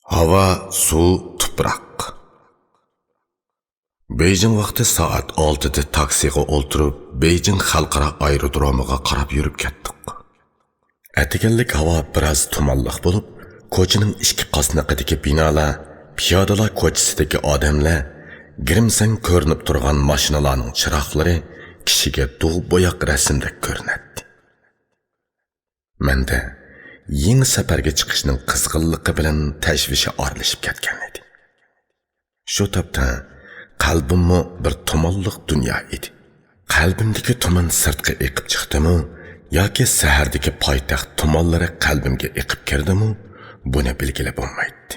Hava, suv, tuproq. Beijing vaqti soat 6da taksiga o'ltirib, Beijing xalqaro aerodromiga qarab yurib ketdik. Atiganlik havo biroz tumanliq bo'lib, ko'chaning ikki qasnaqidagi binolar, piyodalar ko'chasidagi odamlar, grimsan ko'rinib turgan mashinalarning chiroqlari kishiga dug' bo'yoq rasmdek ko'rinadi. Menda yangi safarga chiqishning qizg'inligi bilan tashvishi orlashib ketgan edi. Shu topda qalbimmo bir tumanliq dunyo edi. Qalbimdagi tuman sirtqa eqib chiqdimi yoki sahardagi poytaxt tumanlari qalbimga eqib kirdimi, buni bilgilab bo'lmaydi.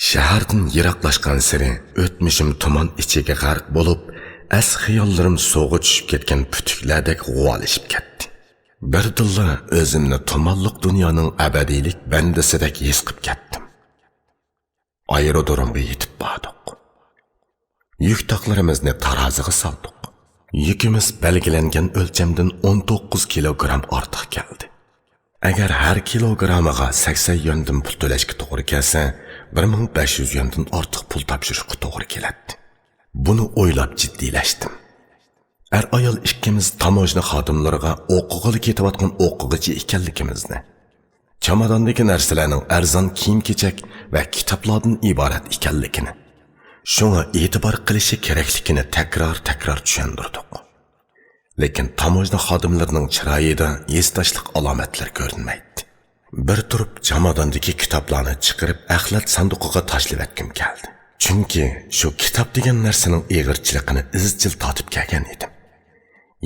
Shahardan yiroqlashgan sari o'tmishim tuman ichiga g'arq bo'lib, as xiyollarim suvga tushib ketgan putuklardek g'uvalishib ketdi. Birdilla o'zimni tumanliq dunyoning abadiylik bandasidek his qilib ketdim. Aerodromga yetib bordik. Yük taqlarimizni taroziga soldik. Yükimiz belgilangan o'lchamdan 19 kilogramm ortiq keldi. Agar har kilogrammiga 80 yuandan pul to'lashga to'g'ri kelsa, 1500 yuandan ortiq pul topshirishga to'g'ri keladi. Buni o'ylab jiddiylashdim. Ayol ikkimiz tamojna xodimlariga o'qig'ili ketayotgan o'qig'ichi ekanligimizni, chamadondagi narsalarning arzon kiyim-kechak va kitoblardan iborat ekanligini, shunga e'tibor qilishi kerakligini takror tushundirdik. Lekin tamojna xodimlarining chiroyida esdashlik alomatlar ko'rinmaydi. Bir turib chamadondagi kitoblarni chiqarib axlat sanduqiga tashlab etkim keldi. Chunki shu kitob degan narsaning eg'irchiligini izchil tatib kelgan edim.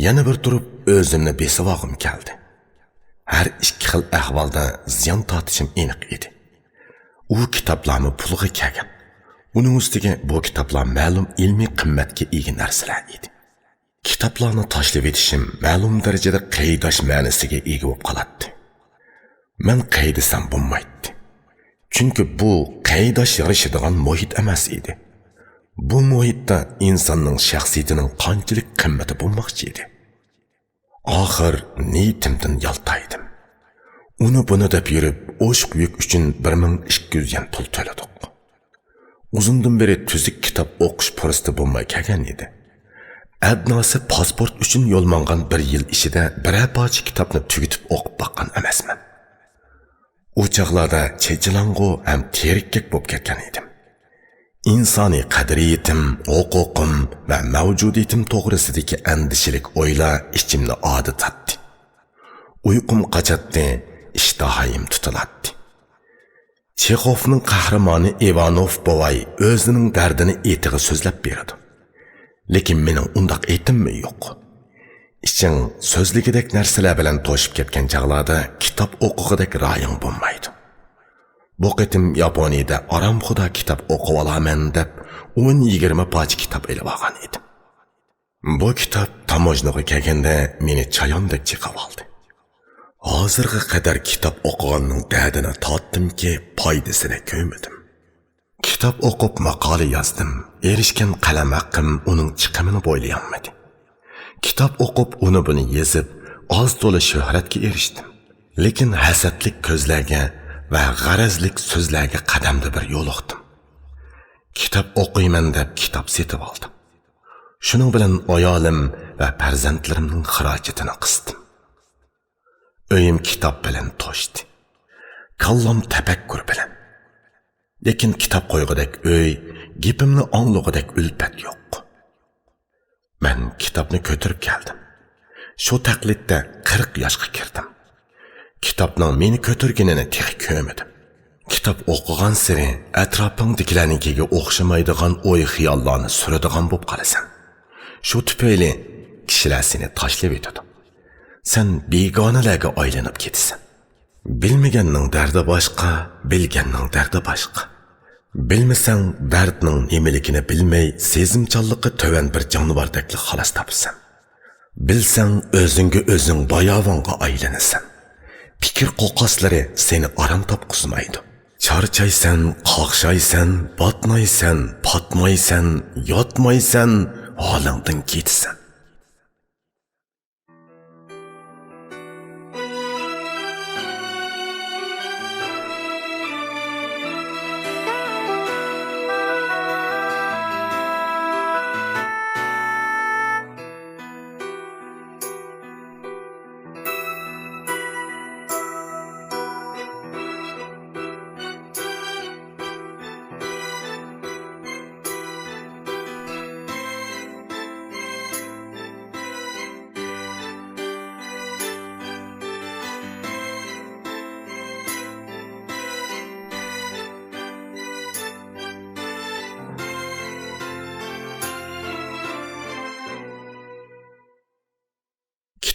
Yana bir turib o'zimni besavog'im keldi. Har ikki xil ahvolda ziyon tortishim aniq edi. U kitoblarni pulga kelgan. Uning ustiga bu kitoblar ma'lum ilmiy qimmatga ega narsalar edi. Kitoblarni tashlab etishim ma'lum darajada qaydash ma'nosiga ega bo'lib qoladi. Men qaydasam bo'lmaydi. Chunki bu qaydash yarashadigan muhit emas edi. Bu muhitda insonning shaxsiyatining qanchalik qimmati bo'lmoqchi edi. Oxir niyatimdan yaltaydim. Uni buni deb yurib, o'shiq yuk uchun 1200 yuan pul to'ladik. Uzundan beri tuzuk kitob o'qish fursati bo'lmay kelgan edi. Adnosi pasport uchun yo'llangan bir yil ichida biror parcha kitobni tugatib o'qib boqqan emasman. U chaqlarda chechilangu ham terikkak bo'lib ketgan edim. İnsani qadriyatim, huquqim va mavjudiyatim to'g'risidagi andishilik o'ylar ichimni odatdi. Uyqum qochadi, ishtahoyim tutiladi. Chexovning qahramoni Ivanov Bovay o'zining dardini etiga so'zlab beradi. Lekin mening undaq etimmi yo'q. Iching so'zligidek narsalar bilan to'shib ketgan chaqlarda kitob o'qig'idek ra'ying bo'lmaydi. Bu qitim Yaponiyada aramxuda kitob o'qib olaman deb 10-20 parcha kitob elib olgan edim. Bu kitob tamojnaga kelganda meni chayondek chiqib oldi. Hozirga qadar kitob o'qiganning dardini totdimki, foydasini ko'rmadim. Kitob o'qib maqola yozdim. Erishgan qalam haqqim uning chiqimini bo'ylayolmadi. Kitob o'qib uni buni yezib, oz to'la shuhratga erishdim. Lekin hasadlik ko'zlarga va g'arazlik so'zlarga qadamda bir yo'liqdim. Kitob o'qiyman deb kitob setib oldim. Shuning bilan ayolim va farzandlarimning xarajatini qisdim. Uyim kitob bilan to'shdi. Kallam tafakkur bilan. Lekin kitob qo'yg'idek uy, gapimni anglug'idek ulpat yo'q. Men kitobni ko'tarib keldim. Shu taqlidda 40 yoshga kirdim. Kitobning meni ko'targanini tex ko'rmadim. Kitob o'qigan sari atrofingdagilarnikiga o'xshamaydigan o'y xiyollarni suradigan bo'lib qolasan. Shu tufayli kishilar seni tashlab etadi. Sen begonalarga aylanib ketasan. Bilmaganning dardi boshqa, bilganning dardi boshqa. Bilmasang dardning nimaligini bilmay, sezimchanlikqa to'van bir jonivordek xolos topsan. Bilsang o'zingga o'zing bayovonga aylanasan. Fikir qo'qoslari seni aram topqizmaydi. Charchaysan, qoqshaysan, botmaysan, patmaysan, yotmaysan, holingdan ketsan.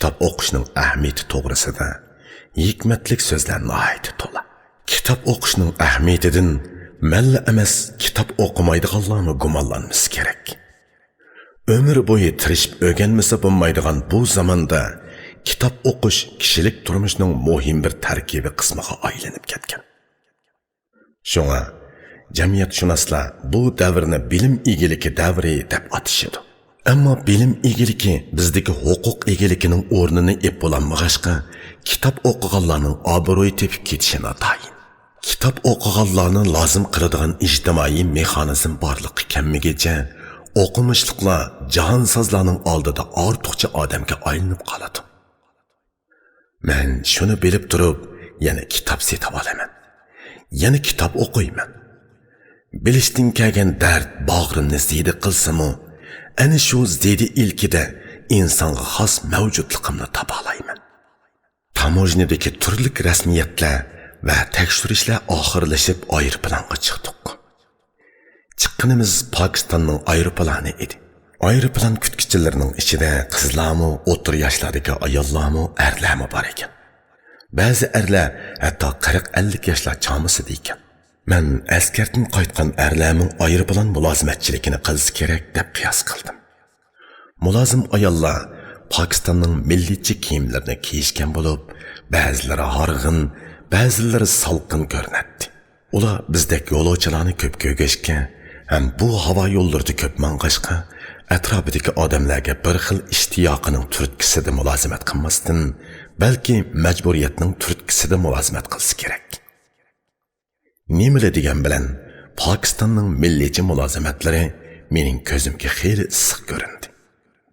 kitap o'qishning ahamiyati to'g'risida hikmatlik so'zlarni aytdi to'la. Kitap o'qishning ahamiyatidan malla emas kitap o'qimaydiganlarni gumonlanmasi kerak. Ömür bo'yi tirishib o'rganmasa bo'lmaydigan bu zamonda kitap o'qish kishilik turmushning muhim bir tarkibiy qismiga aylanib ketgan. Shunga jamiyatshunoslar bu davrni bilim egiligi davri deb atashadi. Ammo bilim egiligi bizdagi huquq egiligining o'rnini ep bo'lmag'ashqa kitap o'qiganlarning obro'yi tepib ketishini tayin. Kitap o'qiganlarni lozim qiladigan ijtimoiy mexanizm borligi kammigacha o'qimishliqlar jahonsozlarning oldida ortiqcha odamga aylanib qoladi. Men shuni bilib turib, yana kitob setib olaman. Yana kitob o'qiyman. Bilishdan kelgan dard bag'rimni ziydi qilsa-mu, ana shu ziydi ilkida insonga xos mavjudligimni topa olayman. Tamojnidagi turli rasmiyatlar va tekshirishlar oxirlashib aeroplanga chiqdik. Chiqqanimiz Pokistonning aeroplani edi. Aeroplan kutkichilarining ichida qizlarmi, o'tir yoshlardagi ayollarmi, erlarmi bor ekan. Ba'zi erlar hatto 40-50 yoshlar chomisida ekan. Men askardan qaytgan erlarning aeroplan mulozimatchiligini qilish kerak deb qiyos qildim. Mulozim ayollar Pokistonning milliy kiyimlarini kiyishgan bo'lib, ba'zilari horg'in, ba'zilari salqin ko'rinadi. Ular bizdek yo'lovchilarni ko'p ko'gashga, ham bu havo yo'llarida ko'p mang'ashqa, atrofidagi odamlarga bir xil ishtiyoqining turtkisida mulozimat qilmasdan, balki majburiyatning turtkisida mulozimat qilish kerak. Nimala degan bilan Pokistonning milliy mulozimatlari mening ko'zimga xeyli issiq ko'rindi.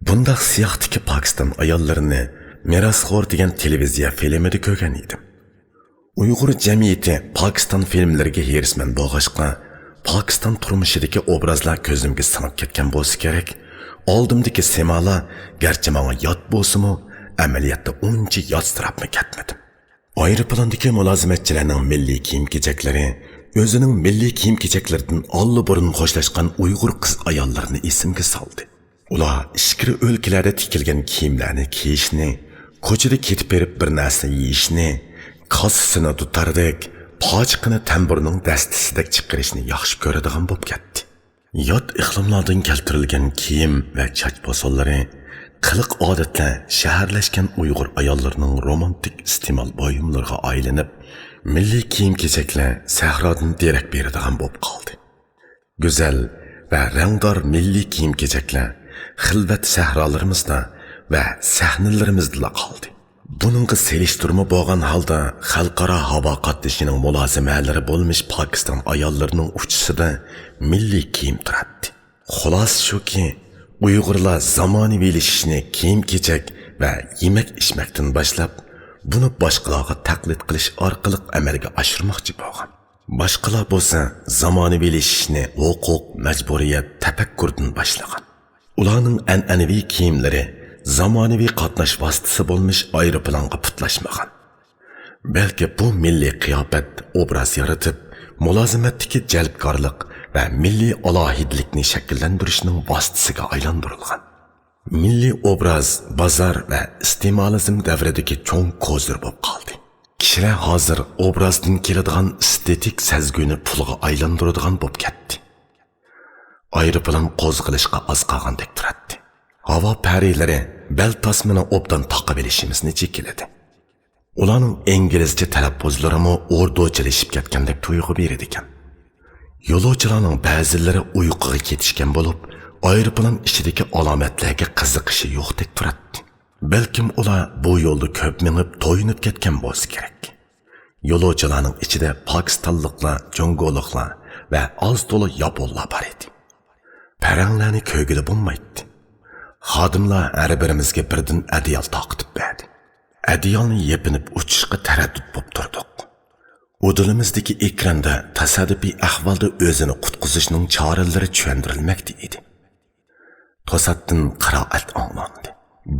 Bundaq siyohdagi Pokiston ayollarini Merosxo'r degan televiziya filmida ko'rgan edim. Uyg'ur jamiyati Pokiston filmlariga herisman bo'lg'ashqa, Pokiston turmushidagi obrazlar ko'zimga singib ketgan bo'lsa kerak. Oldimdagi semalar garchi menga yot bo'lsa-mu, amaliyotda uncha yotstirabmi ketmadim. Aeroplandagi mulozimatchilarning milliy kiyim-kechaklari o'zining milliy kiyim-kechaklaridan olli-burun xo'shlashgan Uyg'ur qiz ayollarni esimga soldi. Ular ichki o'lkalarda tikilgan kiyimlarni kiyishni, ko'chada ketib berib bir narsa yeyishni, kossasini tutardek, pochiqini tamburning dastisidek chiqarishni yaxshi ko'radigan bo'lib ketdi. Yot iqlimlardan keltirilgan kiyim va chach posollari, qiliq odatlar shaharlashgan Uyg'ur ayollarining romantik iste'mol buyumlariga aylanib, milliy kiyim-kechaklar sahrodan derak beradigan bo'lib qoldi. Go'zal va rangdor milliy kiyim-kechaklar xilvat sahrolarimizda va sahnalarimizda qoldi. Buningga selishtirma bo'lgan holda xalqaro havo qatnashishining mulozimalari bo'lmish Pokiston ayollarining uchisida milliy kiyim turadi. Xulos shuki, Uyg'urlar zamonaviylashishni kiyim-kechak va yemak-ichmakdan boshlab, buni boshqalarga taqlid qilish orqali amalga oshirmoqchi bo'lgan. Boshqalar bo'lsa zamonaviylashishni huquq, majburiyat, tafakkurdan boshlagan. Ularning an'anaviy kiyimlari zamonaviy qatnash vositasi bo'lmish aeroplanga putlashmagan. Balki bu milliy qiyofat obraz yaratib, mulozimatdagi jalbkorlik va milliy alohidlikni shakllantirishning vositasiga aylantirilgan. Milliy obraz bozor va iste'molizm davridagi cho'ng ko'zir bo'lib qoldi. Kishilar hozir obrazdan keladigan estetik sezguni pulga aylantiradigan bo'lib ketdi. Aeroplan qo'zg'alishga oz qolgandek turadi. Havo parilari bel tasmini obdan taqib olishimizni chekiladi. Ularning inglizcha talaffuzlarimi o'rdochilashib ketgandek tuyg'u beradi ekan. Yo'lovchilarning ba'zilari uyquga ketishgan bo'lib, aeroplan ichidagi alomatlarga qiziqishi yo'qdek turadi. Balkim ular bu yo'lda ko'p minib to'yinib ketgan bo'lsa kerak. Yo'lovchilarning ichida Pokistonliklar, Jongoliklar va oz to'la yaponlar bor edi. Paranglarni ko'gili bo'lmaydi. Xodimlar har birimizga birdan adiyal taqib berdi. Adiyalni yepinib uchishga taraddud bo'lib turdik. O'dilimizdagi ekranda tasodifiy ahvolda o'zini qutqizishning choralari tushuntirilmoqda edi. To'satdan qiroat anglandi.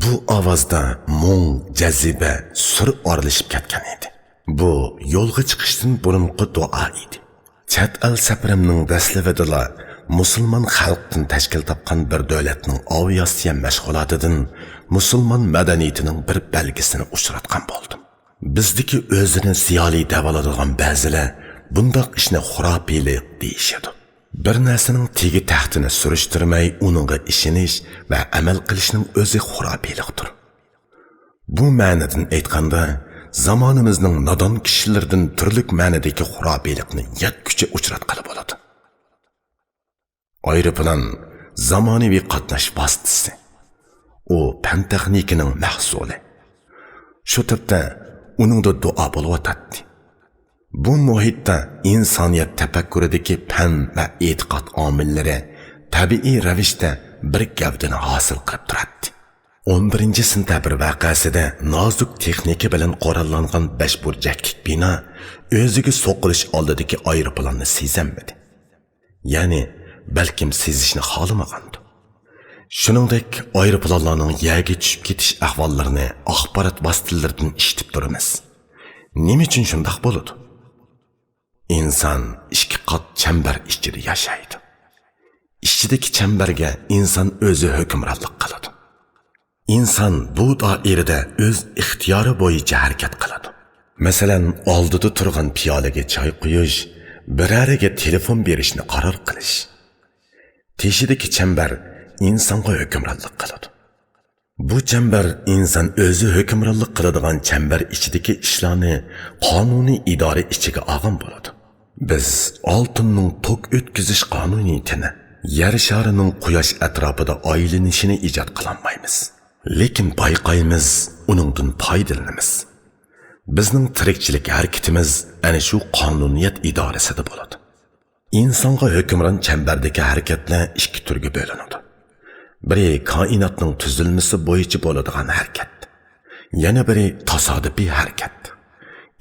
Bu ovozda mung, jaziba, sur oralashib ketgan edi. Bu yo'lga chiqishdan burungi duo edi. Chet el safarimning dastlabida musulmon xalqdan tashkil topgan bir davlatning aviatsiya mashg'ulotidan musulmon madaniyatining bir belgisini uchratgan bo'ldim. Bizdeki o'zini ziyoli davoladigan ba'zilar bundoq ishni xurofiylik deyishadi. Bir narsaning tegi taxtini surishtirmay uningga ishonish va amal qilishning o'zi xurofiylikdir. Bu ma'nodan aytganda zamonimizning nodon kishilaridan turli ma'nodagi xurofiylikni yetkucha uchratqali bo'ladi. Aeroplan zamonaviy qatnash vositasi. U fan texnikining mahsuli. Shu tibda uningda duo bo'layotadi. Bu muhitda insoniyat tafakkuridagi fan va e'tiqod omillari tabiiy ravishda bir gavdani hosil qilib turadi. 11 sentabr vaqasida nozik texnika bilan qurollangan 5 burjaklik bino o'ziga so'qilish oldidagi aeroplanni sezamadi. Ya'ni balkim sezishni xohlamagandir. Shuningdek, aeroplanlarning yerga tushib ketish ahvollarini axborot vositalaridan eshitib turamiz. Nima uchun shunday bo'ladi? İnsan ikki qat chambar ichida yashaydi. Ichidagi chambarga inson o'zi hukmronlik qiladi. İnsan bu doirada o'z ixtiyori bo'yicha harakat qiladi. Masalan, oldida turgan piyolaga choy quyish, birariga telefon berishni qaror qilish. Teshidagi chambar insonga hukmronlik qiladi. Bu chambar inson o'zi hukmronlik qiladigan chambar ichidagi ishlarni qonuniy idora ichiga olgan bo'ladi. Biz oltinning tok o'tkazish qonuniyatini, yer sharining quyosh atrofida aylanishini ijod qilolmaymiz. Lekin bayqaymiz, uningdan foydalanamiz. Bizning tirikchilik harakatimiz ana shu qonuniyat idorasida bo'ladi. İnsonga hukmron chambardagi harakatlar ikki turga bo'linadi. Biri koinotning tuzilmasi bo'yicha bo'ladigan harakat. Yana biri tasodifiy harakat.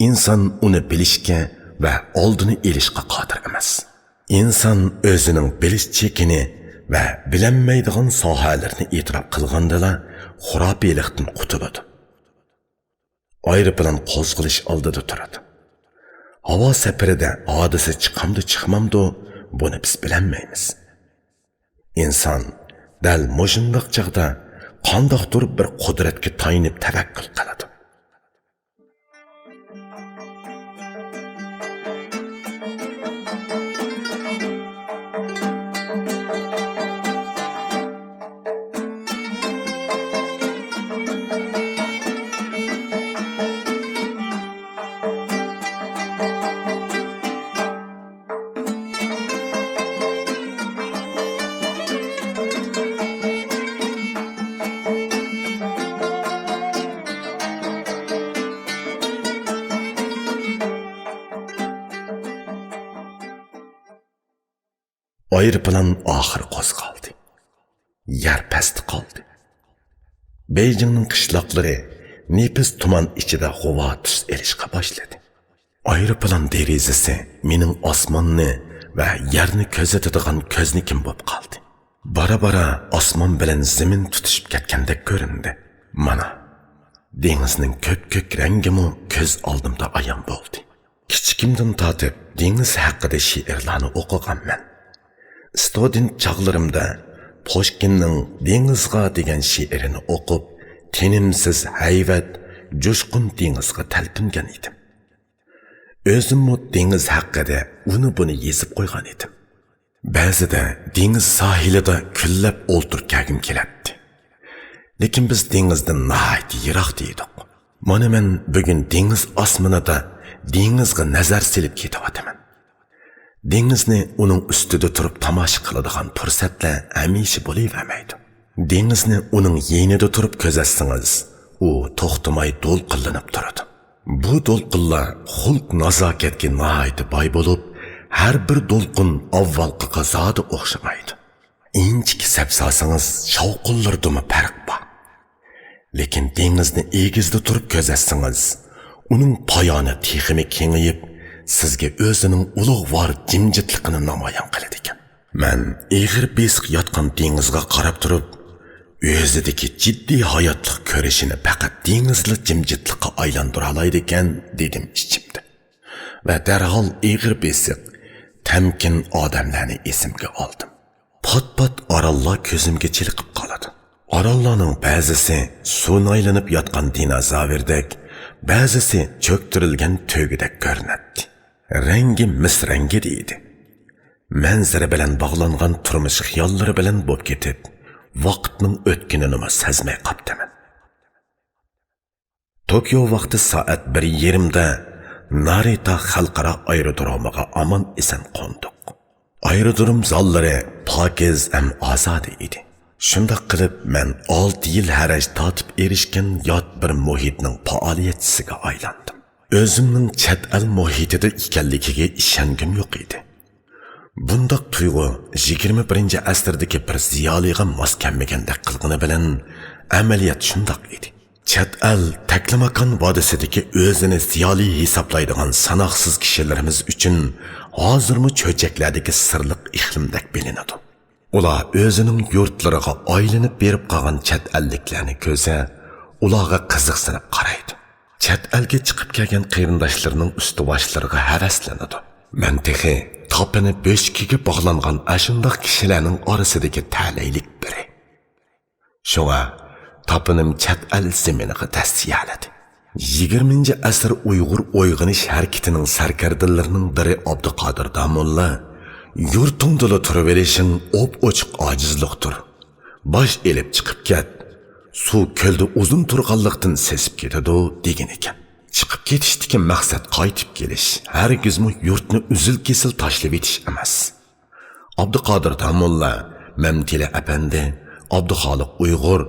İnson uni bilishga va oldini olishga qodir emas. İnson o'zining bilish chekini va bilinmaydigan sohalarni e'tirof qilgandala xurofiylikdan qutuladi. Aeroplan qo'zg'alish oldida turadi. Havo safarida hodisa chiqamdi chiqmamdi buni biz bilmaymiz. İnson dal mushundoq chaqda qandoqdir bir qudratga tayinib tavakkul qiladi. Aeroplan oxiri qo'zg'aldi. Yer pasti qoldi. Beijingning qishloqlari nefis tuman ichida g'uvo tus erishga boshladi. Aeroplan derazasi mening osmonni va yerni ko'zatadigan ko'znikim bo'lib qoldi. Bara-bara osmon bilan zamin tutishib ketgandek ko'rindi. Mana dengizning ko'k-ko'k rangimi ko'z oldimda ayon bo'ldi. Kichikimdan tortib dengiz haqida she'rlarni o'qiganman. Student chaqlarimda Pushkinning dengizga degan she'rini o'qib, tinimsiz hayvat, jo'shqin dengizga talpingan edim. O'zimmi dengiz haqida uni buni yezib qo'ygan edim. Ba'zida dengiz sohilida kullab o'ltirgim keladi. Lekin biz dengizdan nihoyat yiroq edik. Mana men bugun dengiz osmonida dengizga nazar silib ketyapman. Dengizni uning ustida turib tomosha qiladigan fursatlar hamisha bo'lavermaydi. Dengizni uning yenida turib ko'zatsangiz, u to'xtamay to'lqinlanib turadi. Bu to'lqinlar xulq nazokatga nihoyat boy bo'lib, har bir to'lqin avvalgi qazoga o'xshamaydi. Inchik sapsasangiz shovqinlardimi farq bor. Lekin dengizni egizda turib ko'zatsangiz, uning poyoni texmi kengayib, sizga o'zining ulug'vor jimjitligini namoyon qiladi ekan. Men eg'ir besiq yotgan dengizga qarab turib, o'zidagi jiddiy hayotlik ko'rishini faqat dengizli jimjitlikqa aylantira oladi ekan dedim ichimda. Va darhol eg'ir besiq, tamkin odamlarni esimga oldim. Pat-pat orallar ko'zimga chiliqib qoladi. Orollarning ba'zisi suvni aylanib yotgan dinozavrdak, ba'zisi cho'ktirilgan to'gidek ko'rinadi. Rangi misrangi deydi. Manzara bilan bog'langan turmush xiyollari bilan bo'lib ketib, vaqtning o'tganini sezmay qoldim. Tokio vaqti soat 1:20 da Narita xalqaro aerodromiga omon eson qo'ndik. Aerodrom zallari pokiz ham ozod edi. Shundoq qilib men 6 yil haraj tortib erishgan yot bir muhitning faoliyatchisiga aylandim. O'zimning chet el muhitida ekanligiga ishongim yo'q edi. Bundaq tuyg'u 21-asrdagi bir ziyoliga mos kelmagandek qilg'ini bilan amaliyot shundoq edi. Chet el Taklamakon vodisidagi o'zini ziyoli hisoblaydigan sanoqsiz kishilarimiz uchun hozirmi cho'chaklardagi sirliq iqlimdek bilinadi. Ular o'zining yurtlariga aylanib berib qolgan chet elliklarni ko'za, ularga qiziqsinib qaraydi. Chet elga chiqib kelgan qarindoshlarining usti-boshlariga havaslanadi. Men texi topini bo'shkiga bog'langan ashundoq kishilarning orasidagi talaylik biri. Shunga topinim chet el zeminiga tasdiyaladi. 20-asr Uyg'ur uyg'onish harakatining sarkardalarining biri Abduqodir Damulla yurtingdala turib verishing ochiq ojizlikdir. Bosh elib chiqib ket. Suv ko'lda uzun turganlikdan sesib ketadi degan ekan. Chiqib ketishdagi maqsad qaytib kelish, hargizmi yurtni uzil-kesil tashlab etish emas. Abduqodir Damulla, Mamtila apandi, Abduxoliq Uyg'ur,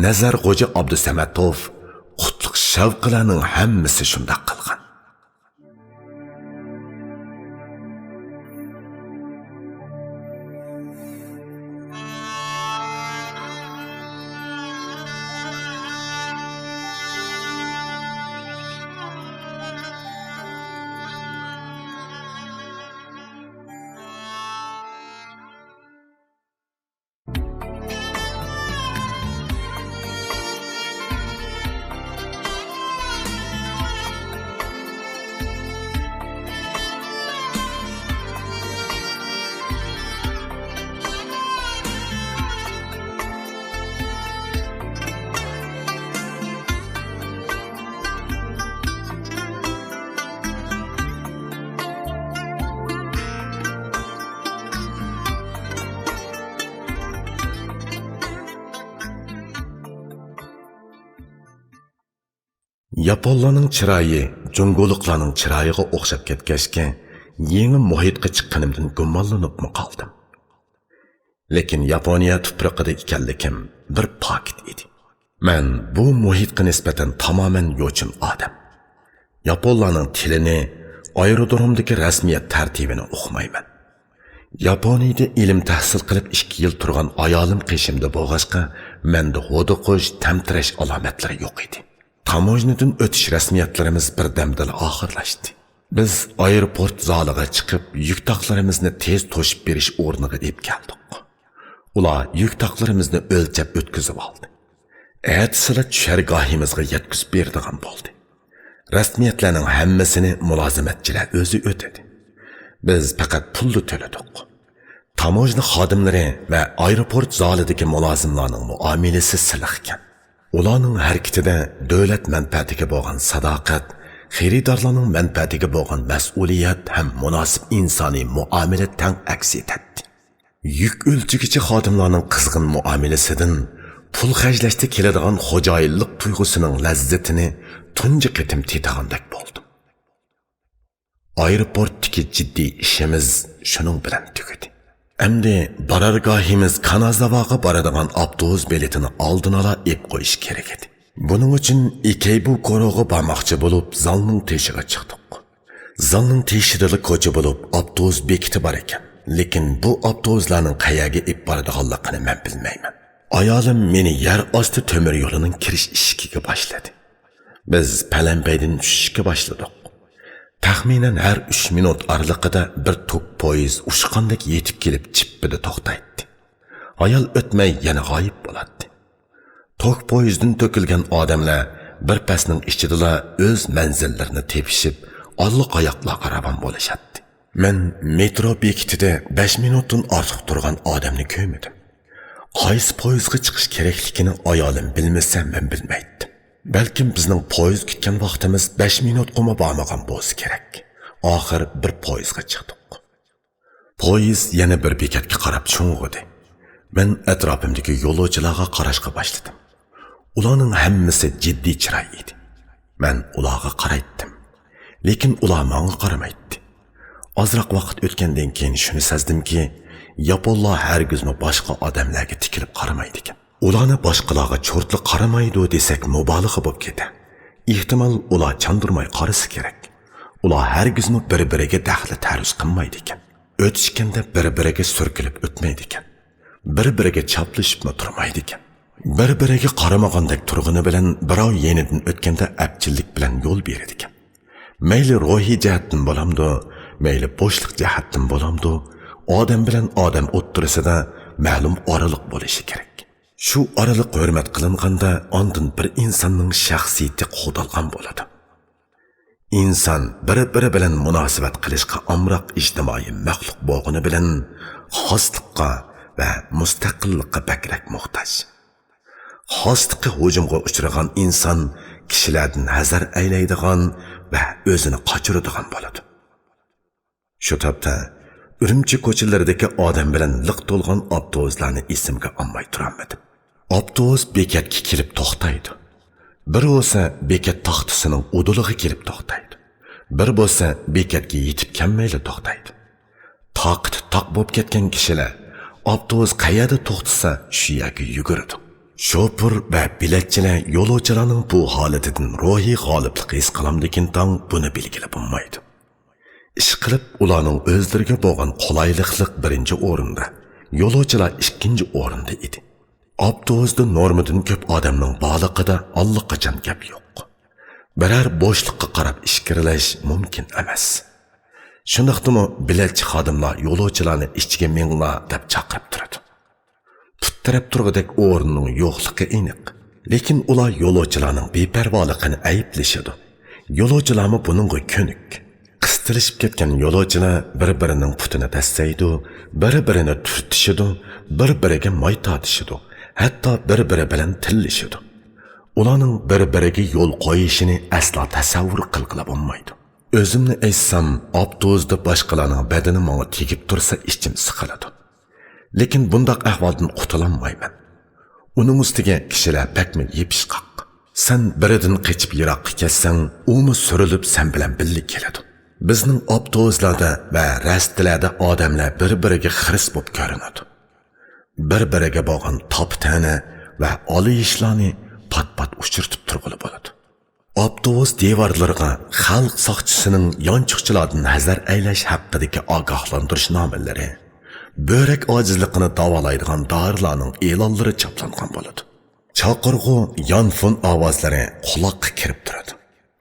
Nazar Xo'ja Abdusamatov, Qutluq Shavqilarning hammasi shunday qilgan. Yaponlarning chiroyi Jungoliqlarning chiroyiga o'xshab ketgachga, yangi muhitga chiqqanimdan gumonlanib qoldim. Lekin Yaponiya tuprog'ida ekanligim bir paket edi. Men bu muhitga nisbatan tamoman yo'chin odam. Yaponlarning tilini, aerodromdagi rasmiyat tartibini o'qimayman. Yaponiyada ilm tahsil qilib 2 yil turgan ayolim qishimda bo'lg'achqa, menda hodiqish, tamtirash alomatlari yo'q edi. Tamojnidan o'tish rasmiyatlarimiz birdamda oxirlashdi. Biz aeroport zaliga chiqib, yuk taqlarimizni tez to'shib berish o'rniga deb keldik. Ular yuk taqlarimizni o'lchab o'tkazib oldi. Ertasiga tushargohimizga yetkazib berdigan bo'ldi. Rasmiyatlarning hammasini mulozimatchilar o'zi o'tadi. Biz faqat pulni to'ladik. Tamojni xodimlari va aeroport zalidagi mulozimlarning muomalasi silliq ekan. Ularning harakatida davlat manfaatiga bo'lgan sadoqat, xaridorlarning manfaatiga bo'lgan mas'uliyat ham munosib insoniy muomala tang aks etadi. Yuk o'lchigichi xodimlarning qizg'in muomalasidan pul xarjlashda keladigan xo'jayinlik tuyg'usining lazzatini tunji qitim tetagandek bo'ldim. Aeroportdagi jiddiy ishimiz shuning bilan tugadi. Endi barargohimiz Kanazavaga boradigan avtobus biletini oldin ola ep qo'yish kerak edi. Buning uchun Ikeybu qo'rog'i bormoqchi bo'lib, zalning teshiga chiqdik. Zalning teshida ko'cha bo'lib, avtobus bekiti bor ekan. Lekin bu avtobuslarning qayerga ep boradiganligini men bilmayman. Ayolim meni yer osti temir yo'lining kirish eshigiga boshladi. Biz Palanbaydan tushishga boshladik. Taxminan har 3 minut oralig'ida bir tok poyezd ushqandek yetib kelib chippida to'xtaydi. Ayol o'tmay yana g'oyib bo'ladi. Tok poyezddan to'kilgan odamlar bir pasning ichida o'z manzillarini tepishib, olliq oyoqlarga ravon bo'lishadi. Men metro bekitida 5 minutdan ortiq turgan odamni ko'rmadim. Qaysi poyizga chiqish kerakligini ayolim bilmasa men bilmaydim. Balkim bizning poyiz kutgan vaqtimiz 5 minutga bormagan bo'lsa kerak. Oxir bir poyizga chiqdik. Poyiz yana bir bekatga qarab cho'ng'idi. Men atrofimdagi yo'lovchilarga qarashga boshladim. Ularning hammasi jiddiy chiroy edi. Men ularga qaraydim. Lekin ular menga qaramaydi. Ozroq vaqt o'tgandan keyin shuni sezdimki, yaponlar hargizmi boshqa odamlarga tikilib qaramaydi ekan. Ularni boshqalarga cho'rtli qaramaydi desak mubolag'a bo'lib ketadi. Ehtimol ular chandurmay qarasa kerak. Ular hargizmi bir-biriga daxli taruz qilmaydi ekan. O'tishganda bir-biriga surkilib o'tmaydi ekan. Bir-biriga chaplashib turmaydi ekan. Bir-biriga qaramagandek turg'ini bilan birov yenidan o'tganda apchillik bilan yo'l beradi ekan. Mayli ruhiy jihatdan bo'lamdi, mayli bo'shliq jihatdan bo'lamdi, odam bilan odam o'ttirisida ma'lum oraliq bo'lishi kerak. Shu oraliq hurmat qilinganda ondan bir insonning shaxsiyati qo'dalgan bo'ladi. İnsan bir-biri bilan munosabat qilishga amroq ijtimoiy maxluq bo'lgani bilan xoslikqa va mustaqillikqa bakrak muhtoj. Xoslikqa hujumga uchragan inson kishilardan hazar aylaydigan va o'zini qochiradigan bo'ladi. Shu topda Urumchi ko'chalaridagi odam bilan liq to'lgan avtobuslarni esimga olmay turamadim. Avtobus bekatga kelib to'xtaydi. Bir bo'lsa bekat taxtasining udulig'i kelib to'xtaydi. Bir bo'lsa bekatga yetib kelmayli to'xtaydi. Taqti taq bo'lib ketgan kishilar avtobus qayerda to'xtasa shu yerga yuguradi. Shofir va biletchilar yo'lovchilarning bu holatidan ruhiy g'oliblik his qilamdikin tong buni belgilab bo'lmaydi. Ish qilib ularning o'zlariga bo'lgan qulayliklik birinchi o'rinda, yo'lovchilar ikkinchi o'rinda edi. Avtobusda normadan ko'p odamning borlig'ida allaqachon gap yo'q. Biror bo'shliqqa qarab ishkirlash mumkin emas. Shundaqdimi biletchi xodimlar yo'lovchilarni ishchiga minglar deb chaqirib turadi. Puttirab turg'idek o'rinning yo'qligi aniq. Lekin ular yo'lovchilarning beparvoligini ayblashadi. Yo'lovchilarmi buningga ko'nik. Qistilishib ketgan yo'lovchilar bir-birining putini dassaydi, bir-birini turtishadi, bir-biriga moy tortishadi. Hatto bir-biri bilan tillashadi. Ularning bir-biriga yo'l qo'yishini aslo tasavvur qilib bo'lmaydi. O'zimni aytsam, avtobusda boshqalarning badani menga tegib tursa ichim siqiladi. Lekin bundoq ahvoldan qutulolmayman. Uning ustiga kishilar bakmi yepishqoq. Sen biridan qochib yiroqqa kelsang, umi surilib sen bilan birga keladi. Bizning avtobuslarda va rastalarda odamlar bir-biriga xiris bo'lib ko'rinadi. Bir-biriga bo'lgan top-tana va olishlarni pat-pat uchirtib turg'ili bo'ladi. Avtobus devorlariga xalq soqchisining yonchiqchilardan hazar aylash haqidagi ogohlantirish nomalari, börak ojizligini davolaydigan dorilarning e'lonlari choplangan bo'ladi. Chaqirg'u, yonfon ovozlari quloqqa kirib turadi.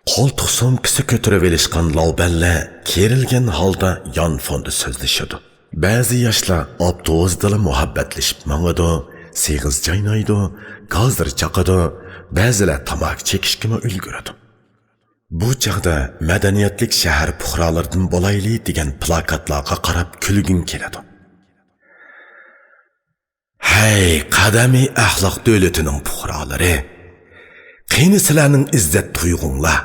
Qo'ltiq so'mkisi ko'tarib elishgan lavballar kerilgan holda yonfonda so'zlashadi. Ba'zi yoshlar avtobusda muhabbatlashib mangadi, sig'iz jaynaydi, gazdir chaqadi, ba'zilar tamak chekishga ulguradi. Bu chaqda madaniyatlik shahar puhrolaridan bo'layli degan plakatlarga qarab kulgim keladi. Hey, qadamiy axloq davlatining puhrolari, qani sizlarning izzat tuyg'unglar.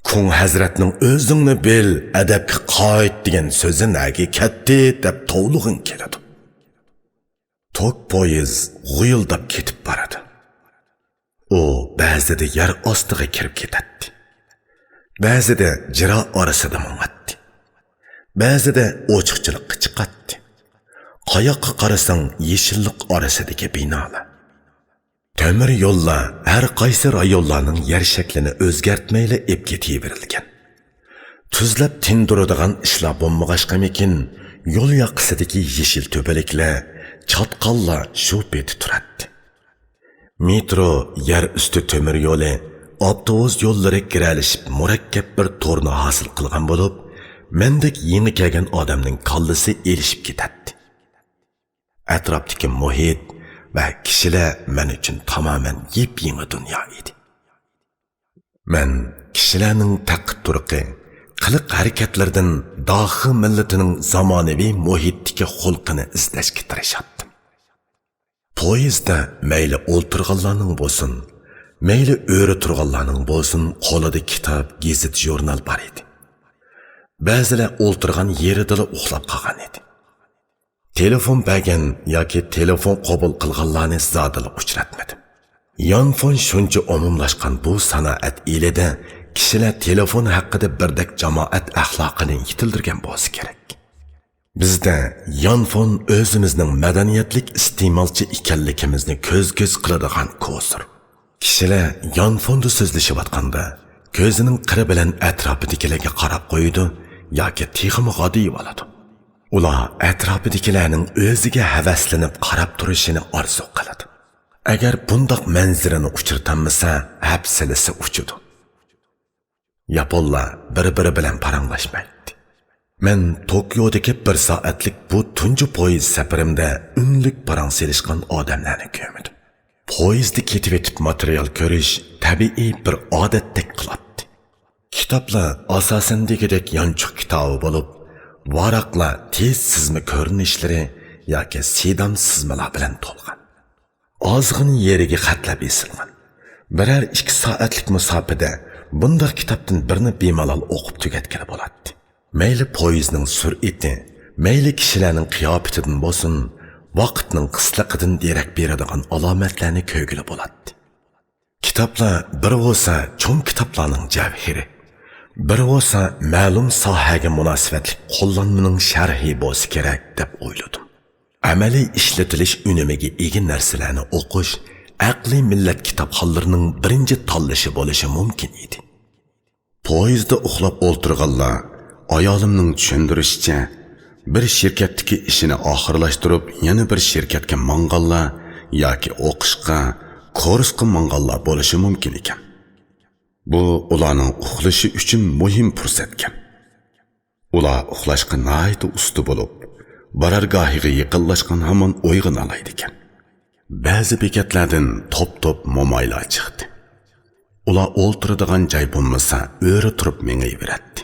Kun hazratning o'zingni bil, adabga qoid degan so'zi nagi ketdi deb tovlug'in keladi. Tok poyiz g'uyildab ketib boradi. U ba'zida yer ostiga kirib ketadi. Ba'zida jiro orasida mang'atdi. Ba'zida ochiqchilikqa chiqadi. Qayoqqa qarasang yeshillik orasidagi binolar. Temir yo'llar har qaysi rayonlarning yer shaklini o'zgartmayli ep ketaverilgan. Tuzlab tindiradigan ishlar bo'lmag'ashqamikin, yo'l yoqasidagi yeshil to'baliklar, chatqallar shu beti turadi. Metro, yer usti temir yo'li, avtobus yo'llari kiralishib murakkab bir to'rni hosil qilgan bo'lib, mendek yangi kelgan odamning kallasi erishib ketadi. Atrofdagi muhit va kishilar men uchun tamoman yep-yangi dunyo edi. Men kishilarning taqdir-turqi, qiliq harakatlardan dahi millatining zamonaviy muhitdagi xulqini izlashga tirishatdim. Poyezdda mayli o'ltirganlarning bo'lsin, mayli o'ri turganlarning bo'lsin, qo'lida kitob, gazet, jurnal bor edi. Ba'zilar o'ltirgan yerida uxlab qolgan edi. Telefon bergan yoki telefon qabul qilganlarni zodila uchratmadim. Yonfon shuncha umumlashgan bu sanoat elida kishilar telefon haqida birdek jamoat axloqini yitildirgan bo'lsa kerak. Bizda yonfon o'zimizning madaniyatlik iste'molchi ekanligimizni ko'z-ko'z qiladigan ko'sir. Kishilar yonfonda so'zlashayotganda ko'zining qiri bilan atrofidagilarga qarab qo'yadi yoki texmi g'odiy bo'ladi. Ular atrofidagilarning o'ziga havaslanib qarab turishini orzu qiladi. Agar bundoq manzarani uchirtanmasa, hapsilisi uchidi. Yaponlar bir-biri bilan paranglashmaydi. Men Tokyodagi 1 soatlik bu tunji poyezd safarimda unlik parang selishgan odamlarni ko'rdim. Poyezdda ketib etib material ko'rish tabiiy bir odatdek qiladi. Kitoblar asosan degidek yonchiq kitobi bo'lib, varaqlar tez sizma ko'rinishlari yoki sedam sizmalar bilan to'lgan. Ozg'in yeriga xatlab esilgan. Birer 2 soatlik musofada bunday kitobdan birini bemalol o'qib tugatgan bo'ladi. Mayli poyezdning sur'ati, mayli kishilarning qiyofatidan bo'lsin, vaqtning qisliqidan derak beradigan alomatlarni ko'rgili bo'ladi. Kitoblar bir bo'lsa cho'ng kitoblarning javhiri, bir bo'lsa ma'lum sohaga munosabatli qo'llanmaning sharhi bo'lsa kerak deb o'yladim. Amaliy ishlatilish unimiga ega narsalarni o'qish aqliy millat kitobxonlarining birinchi tanlashi bo'lishi mumkin edi. Poyezdda uxlab o'ltirganlar ayolimning tushuntirishicha bir shirkatdagi ishini oxirlashtirib yana bir shirkatga manganlar yoki o'qishga, kursga manganlar bo'lishi mumkin ekan. Bu ularning uxlashi uchun muhim fursat ekan. Ular uxlashga nihoyat usta bo'lib, barargohiga yaqinlashgan hamon uyg'ona oladi ekan. Ba'zi bekatlardan top-top momaylar chiqdi. Ular o'ltiradigan joy bo'lmasa, o'ri turib mengayveradi.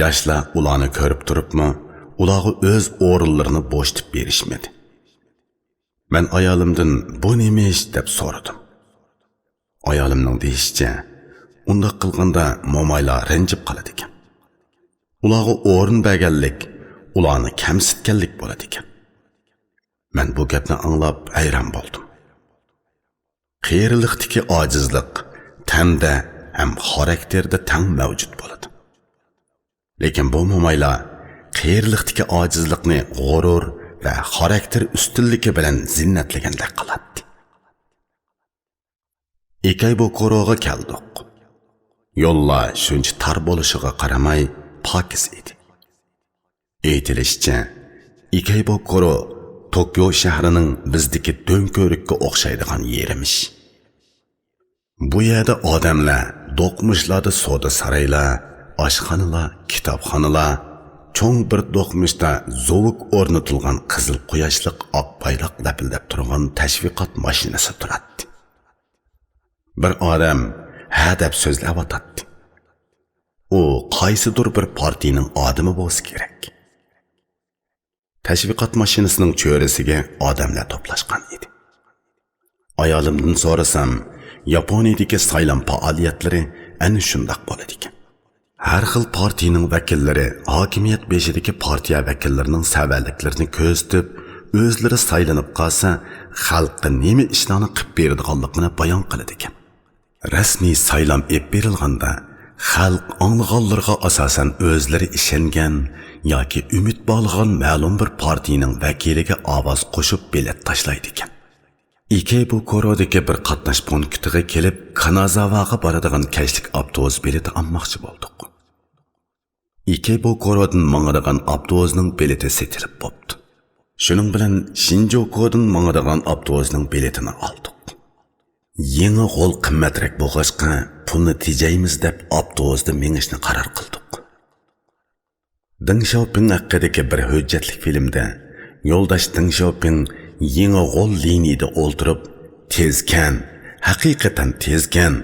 Yoshlar ularni ko'rib turibmi, ularga o'z o'rinlarini bo'shatib berishmadi. Men ayolimdan bu nima ish deb so'radim. Ayolimning deyishicha, unda qilganda momaylar ranjib qoladi ekan. Ularga o'rin berganlik, ularni kamsitganlik bo'ladi ekan. Men bu gapni anglab hayron bo'ldim. Qiyirliqdagi ojizlik tanda ham xarakterda tang mavjud bo'ladi. Lekin bu momaylar qiyirliqdagi ojizlikni g'urur va xarakter ustunligi bilan zinnatlagandek qiladi. Ikaybokuroga keldik. Yo'llar shuncha tar bo'lishiga qaramay pokiz edi. Aytilishicha, Ikeibokuro Tokyo shahrining bizdagi do'nko'rikka o'xshaydigan yerimish. Bu yerda odamlar do'qmishlarda savdo saroylar, oshxonalar, kitobxonalar, cho'ng bir do'qmishda zovuk o'rnatilgan qizil quyoshliq oq bayroq lapildab turgan tashviqot mashinasi turadi. Bir odam ha deb so'zlab o'tadi. U qaysidir bir partiyaning odami bo'lsa kerak. Tashviqot mashinasining cho'risiga odamlar to'plashgan edi. Ayolimdan so'rasam, Yaponiyadagi saylan faoliyatlari ana shundoq bo'ladi ekan. Har xil partiyaning vakillari hokimiyat beshidagi partiya vakillarining savalliklarini ko'zitib, o'zlari saylanib qolsa, xalqqa nima ishlarni qilib beradiganligini bayon qiladi ekan. Rasmiy saylam ep berilganda xalq anglaganlarga asosan o'zlari ishongan yoki umid bog'lagan ma'lum bir partiyaning vakiliga ovoz qo'shib bilet tashlaydi ekan. Ikeibokurodagi bir qatnash punktiga kelib, Kanazawaga boradigan kashlik avtobus bileti olmoqchi bo'ldik. Ikeibokurodan mangadigan avtobusning bileti setilib bo'pti. Shuning bilan Shinjukudan mangadigan avtobusning biletini oldik. Yangi g'ol qimmatrak bo'lg'achqa pulni tejaymiz deb avtobusda minishni qaror qildik. Deng Xiaoping haqidagi bir hujjatli filmda yo'ldosh Deng Xiaoping yangi g'ol liniyada o'ltirib, tezkan, haqiqatan tezkan,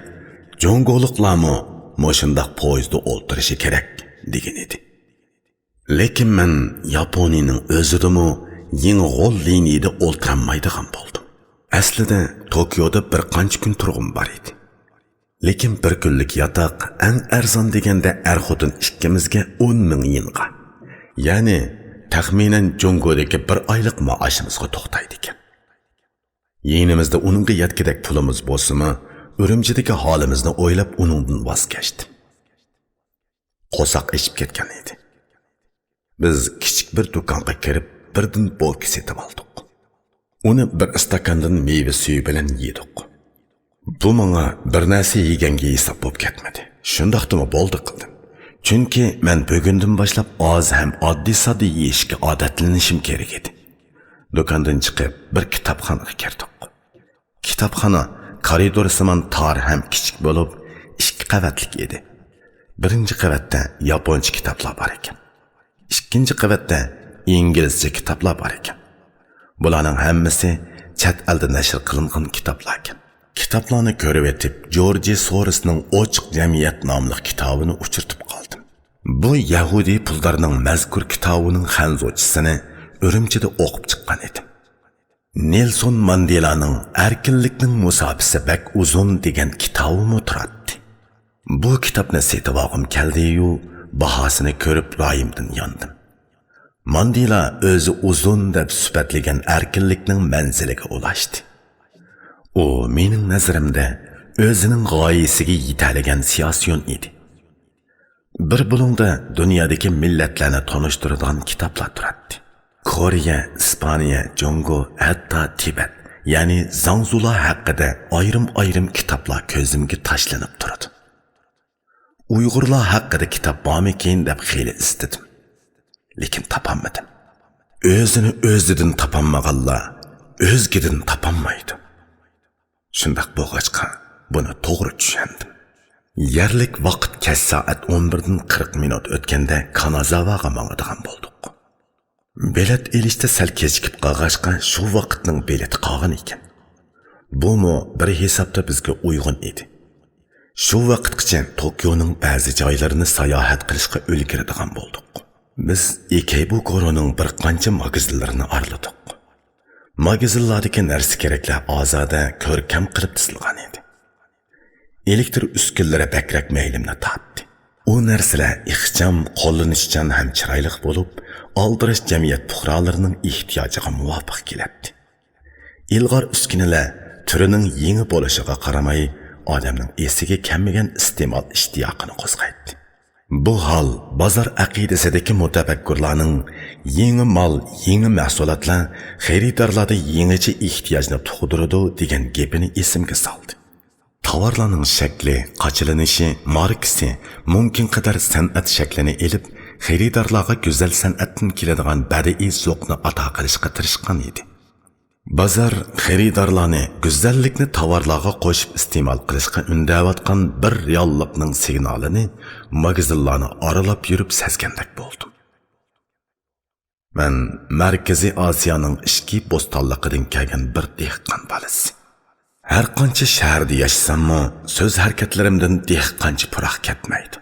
jongo'liqlarmi moshindaq poyezdda o'ltirishi kerak degan edi. Lekin men Yaponiyaning o'zidimi Ying'ol liniyada o'ltiranmaydigan bo'ldim. Aslida Tokioda bir qancha kun turg'im bor edi. Lekin bir kunlik yotoq eng arzon deganda er-xotin ikkimizga 10 ming yinga. Ya'ni taxminan Jongodagi bir oylik maoshimizga to'xtaydi ekan. Yeğinimizde onunga yetkidek pulumuz bo'lsa-mu, Urumchidagi holimizni o'ylab uningdan voz kechdim. Qo'saq eshib ketgan edi. Biz kichik bir do'konga kirib, birdan bolka setib oldik. Uni bir istakandan meyve suyi bilan yedik. Bu menga bir narsa yeganga hisob bo'lib ketmadi. Shundaqdimi bo'ldi qildim. Chunki men bugundan boshlab oz ham oddiy-soddiy yeyishga odatlanishim kerak edi. Do'kondan chiqib bir kitobxonaga kirdik. Kitobxona koridor simon tor ham kichik bo'lib, 2 qavatlik edi. Birinchi qavatda yaponcha kitoblar bor ekan. Ikkinchi qavatda inglizcha kitoblar bor ekan. Bularning hammasi chet elda nashr qilingan kitoblar ekan. Kitoblarni ko'rib etib, George Sorosning Ochiq jamiyat nomli kitobini uchirtib qoldim. Bu Yahudi pullarining mazkur kitobining xanzochisini Urumchida o'qib chiqqan edim. Nelson Mandelaning Erkinlikning musofasi bak uzun degan kitobimi turadi. Bu kitobni setib olgim keldi-yu, bahosini ko'rib royimdan yondim. Mandela o'zi uzun deb sifatlagan erkinlikning manziliga ulashdi. U mening nazarimda o'zining g'oyasiga yetalagan siyosiyon edi. Bir bulungda dunyodagi millatlarni tanishtiradigan kitoblar turadi. Koreya, Ispaniya, Jongo, hatta Tibet, ya'ni Zangzula haqida ayrim kitoblar ko'zimga tashlanib turadi. Uyg'urlar haqida kitob bormikin deb xeyli istadim. Lekin topolmadim. O'zini o'zidan topolmaganlar o'zgidan topolmaydi. Shundaq bo'lg'achqa buni to'g'ri tushundim. Yerlik vaqt kech soat 11dan 40 minut o'tganda Kanazavaga mangadigan bo'ldik. Bilet elishda sal kechikib qolg'achqa shu vaqtning bileti qolgan ekan. Bumu bir hisobda bizga uyg'un edi. Shu vaqtgacha Tokioning ba'zi joylarini sayohat qilishga ulguradigan bo'ldik. Biz Ikebukoroning bir qancha magazinlarini araladik. Magazinlardagi narsa keraklar ozoda ko'rkam qilib tizilgan edi. Elektr uskunalari bakrak maylimni tortdi. U narsalar ixcham, qo'llanishchan ham chiroyli bo'lib, oldirish jamiyat fuqarolarining ehtiyojiga muvofiq keladi. Ilg'or uskunalar turining yangi bo'lishiga qaramay, odamning esiga kelmagan iste'mol ishtiyoqini qo'zg'aydi. Bu hol bozor aqidasidagi mutafakkurlarning yangi mol, yangi mahsulotlar xaridorlarda yangicha ehtiyojni tug'diradi degan gapini esimga soldi. Tovarlarning shakli, qachilanishi, markasi mumkin qadar san'at shaklini elib, xaridorlarga go'zal san'atdan keladigan badiiy zavqni ato qilishga tirishgan edi. Bozor xaridorlarni go'zallikni tovarlarga qo'shib iste'mol qilishga undayotgan bir reallikning signalini magazinlarni aralab yurib sezgandek bo'ldim. Men Markaziy Osiyoning ishki bo'stonligidan kelgan bir dehqon bolasi. Har qancha shaharda yashasam-mu, so'z harakatlarimdan dehqoncha puroq ketmaydi.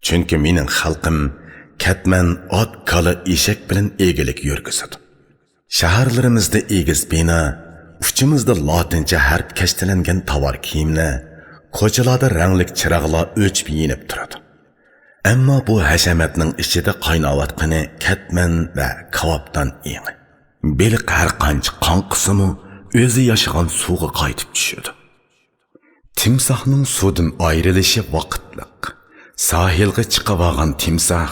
Chunki mening xalqim katman ot, kala, eshak bilan egilik yurgizadi. Shaharlarimizda egiz bino, uchimizda latincha harf kashtalangan tovar kiyimlar, ko'chalarda rangli chiroqlar o'chib yinib turadi. Ammo bu hashamatning ichida qaynayotgani katman va kavobdan yangi. Beliq har qancha qonqisimu o'zi yashagan suvga qaytib tushadi. Timsohning suvdan ayrilishi vaqtliq. Sahilga chiqib olgan timsoh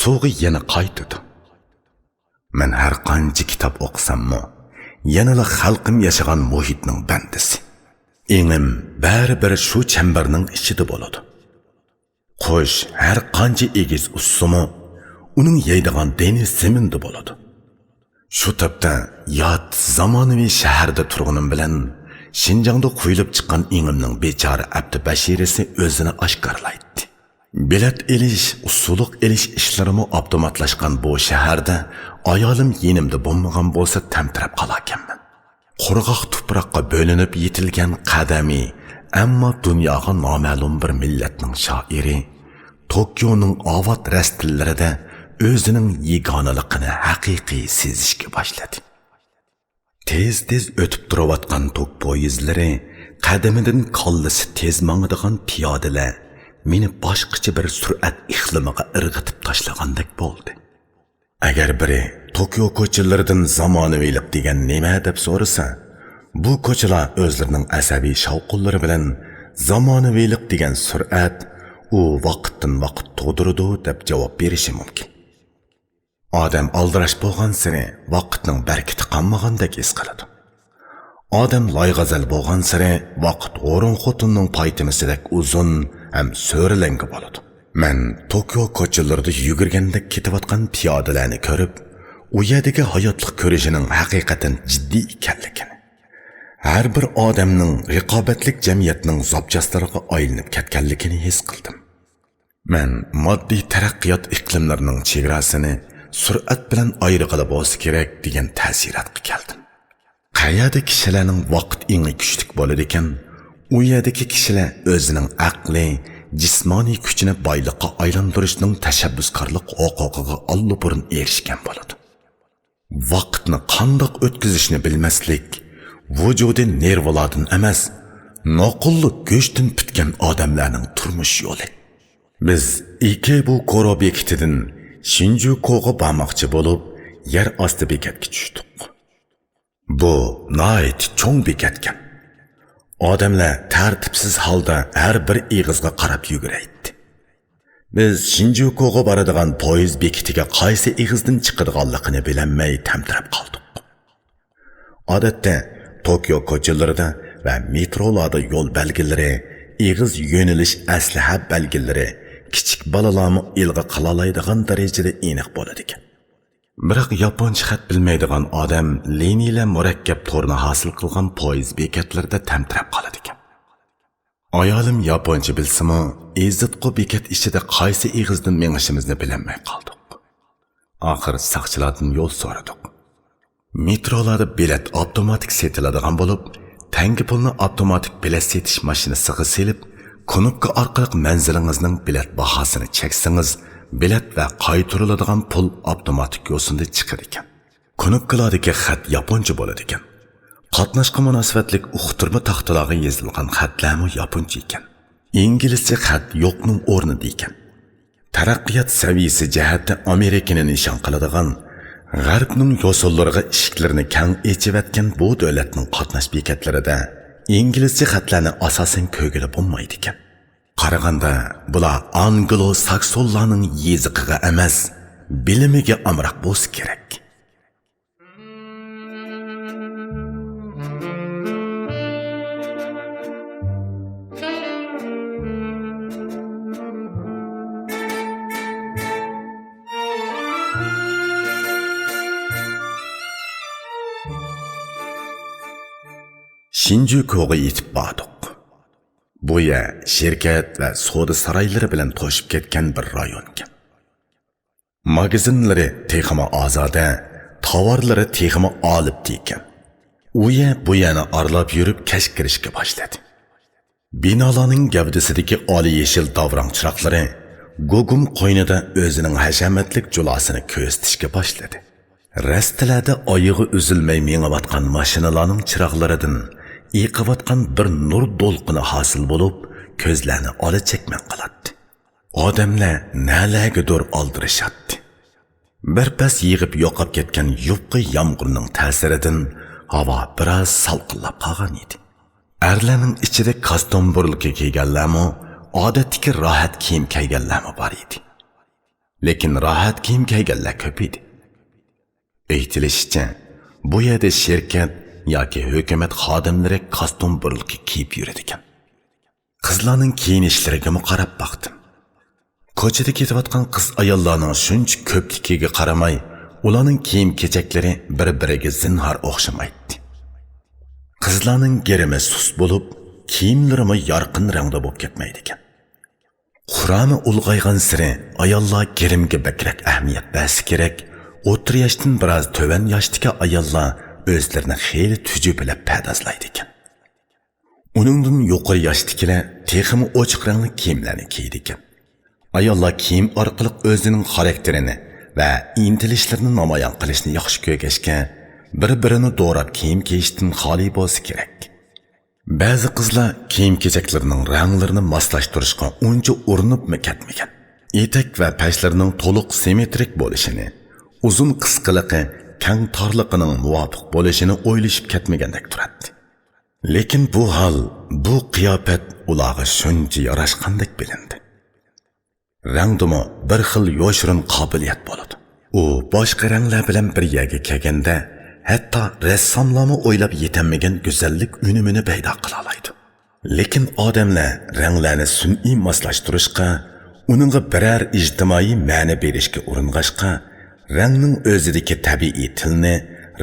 suvga yana qaytadi. Men har qancha kitob o'qisam-mu, yanada xalqim yashagan muhitning bandisi. Engim baribir shu chambarning ichida bo'ladi. Qo'sh har qancha egiz ussimi, uning yeydigan deniz zaminda bo'ladi. Shu topda yot zamonaviy shaharda turganim bilan Şinjan'da quyilib chiqqan engimning bechora Abdu Bashirisi o'zini oshkorlaydi. Bilet elish, usuliq elish ishlarimi avtomatlashgan bu shaharda ayolim yenimda bo'lmagan bo'lsa tamtirab qolakanman. Qurg'oq tuproqqa bo'linib yetilgan qadamiy, ammo dunyoga noma'lum bir millatning shoiri Tokioningovat rastillarida o'zining yegonaligini haqiqiy sezishga boshladi. Tez o'tib turayotgan tok poyezdlari, qadamidan kollasi tez mangadigan piyodalar meni boshqacha bir sur'at iqlimiga irg'itib tashlagandek bo'ldi. Agar biri Tokyo ko'chalaridan zamonaviylik degan nima deb so'rasa, bu ko'chalar o'zlarining asabiy shavqinlari bilan zamonaviylik degan sur'at u vaqtdan vaqt tug'dirdi deb javob berishi mumkin. Odam aldirash bo'lgan sari vaqtning barkati qolmagandek his qiladi. Odam loyg'azal bo'lgan sari vaqt o'rin xotinning paytimisidek uzun ham so'rilangi bo'ladi. Men Tokyo ko'chalarida yugurgandek ketayotgan piyodalarni ko'rib, u yerdagi hayotlik ko'rishining haqiqatan jiddiy ekanligini, har bir odamning raqobatlik jamiyatning zobchastlariga aylanib ketganligini his qildim. Men moddiy taraqqiyot iqlimlarining chegarasini sur'at bilan ayrig'ili bo'lsa kerak degan ta'siratga keldim. Qayerda kishilarning vaqt eng kuchli bo'ladi ekan, u yerdagi kishilar o'zining aqli, jismoniy kuchini boyliqqa aylantirishning tashabbuskorlik huquqiga allburun erishgan bo'ladi. Vaqtni qandoq o'tkazishni bilmaslik vujudi nervlardan emas, noqullik go'shtdan bitgan odamlarning turmush yo'li. Biz Ikebu Koro bekitidan Shinjukuga bormoqchi bo'lib, yer osti bekatga tushdik. Bu nihoyat cho'ng bekatgan. Odamlar tartibsiz holda har bir ig'izga qarab yuguraydi. Biz Shinjukuga boradigan poyezd bekitiga qaysi ig'izdan chiqadiganligini bilmay tamtirab qoldik. Odatda Tokyo ko'chalarida va metrolarda yo'l belgilari, ig'iz yo'nalish aslaha belgilari kichik balalarni ilg'a qilalaydigan darajada aniq bo'ladi ekan. Biroq yaponcha xat bilmaydigan odam liniyalar murakkab to'rni hosil qilgan poyezd bekatlarida tamtirab qoladi ekan. Ayolim yaponcha bilsimi, izzatqo bekat ichida qaysi ig'izdan mengishimizni bilmay qoldik. Oxir saqchilardan yo'l so'radik. Metrolarda bilet avtomatik setiladigan bo'lib, tangi pulni avtomatik bilet setish mashinasiga selib, knopka orqali manzilingizning bilet bahosini cheksangiz, bilet va qaytariladigan pul avtomatik yo'sinda chiqar ekan. Knopkalardagi xat yaponcha bo'ladi ekan. Qatnashga munosabatlik uqtirma taxtalarga yozilgan xatlarmi yaponcha ekan. Inglizcha xat yo'qning o'rnida ekan. Taraqqiyot saviyasi jihatda Amerikani nishon qiladigan G'arbning yo'sollariga ishiklarini kang echivatgan bu davlatning qatnash bekatlarida inglizcha xatlarni asosan ko'gili bo'lmaydi ekan. Qaraganda bular anglo-saksonlarning yeziqiga emas, bilimiga amroq bo'lsa kerak. Shinjukuga yetib bordik. Bu yer shirkat va savdo saroylari bilan to'shib ketgan bir rayon ekan. Magazinlari texmo ozoda, tovarlari texmo olibdi ekan. U yer bu yana aralab yurib kash kirishga boshladi. Binolarning gavdasidagi oliy yeshil davron chiroqlari Gogum qo'ynida o'zining hashamatlik julasini ko'rsatishga boshladi. Rastalarda oyog'i uzilmay mengayotgan mashinalarning chiroqlaridan yiqayotgan bir nur to'lqini hosil bo'lib, ko'zlarni ola chekman qiladi. Odamlar nalagidur oldirishadi. Bir pas yig'ib yo'qib ketgan yupqi yomg'irning ta'siridan havo biroz salqinlab qolgan edi. Erlarning ichida kostyum burligi kiyganlarmi, odatdagi rohat kiyim kiyganlarmi bor edi. Lekin rohat kiyim kiyganlar ko'p edi. Aytilishicha, bu yerda shirkat yoki hukumat xodimlari kostyum burligi kiyib yuradi ekan. Qizlarning kiyinishlariga qarab boqdim. Ko'chada ketayotgan qiz ayollarning shuncha ko'pligiga qaramay, ularning kiyim-kechaklari bir-biriga zinhor o'xshamaydi. Qizlarning gerimi sus bo'lib, kiyimlari yorqin rangda bo'lib ketmaydi ekan. Qur'oni ulg'aygan siri ayollar gerimga bakrak ahamiyat bersa kerak. O'tir yoshdan biroz to'van yoshdagi ayollar o'zlarini xeyli tujubila pardozlaydi ekan. Uningdan yuqori yoshdagilar texmi ochiq rangli kiyimlarni kiydi ekan. Ayollar kiyim orqali o'zining xarakterini va intilishlarni namoyon qilishni yaxshi ko'rgashga bir-birini do'rab kiyim kiyishdan xoli bo'lsa kerak. Ba'zi qizlar kiyim-kechaklarining ranglarini moslashtirishga uncha urinibmi ketmagan. Etak va pashlarning to'liq simmetrik bo'lishini, uzun qisqaligi, kang torliqining muvofiq bo'lishini o'ylashib ketmagandek turadi. Lekin bu hol, bu qiyofat ularga shuncha yarashqandek bilindi. Rangdimi bir xil yo'shirin qobiliyat bo'ladi. U boshqa ranglar bilan bir yerga kelganda hatto rassomlarni o'ylab yetilmagan go'zallik unumini paydo qila oladi. Lekin odamlar ranglarni sun'iy moslashtirishga, uningga biror ijtimoiy ma'no berishga uring'ashqa, rangning o'zidagi tabiiy tilni,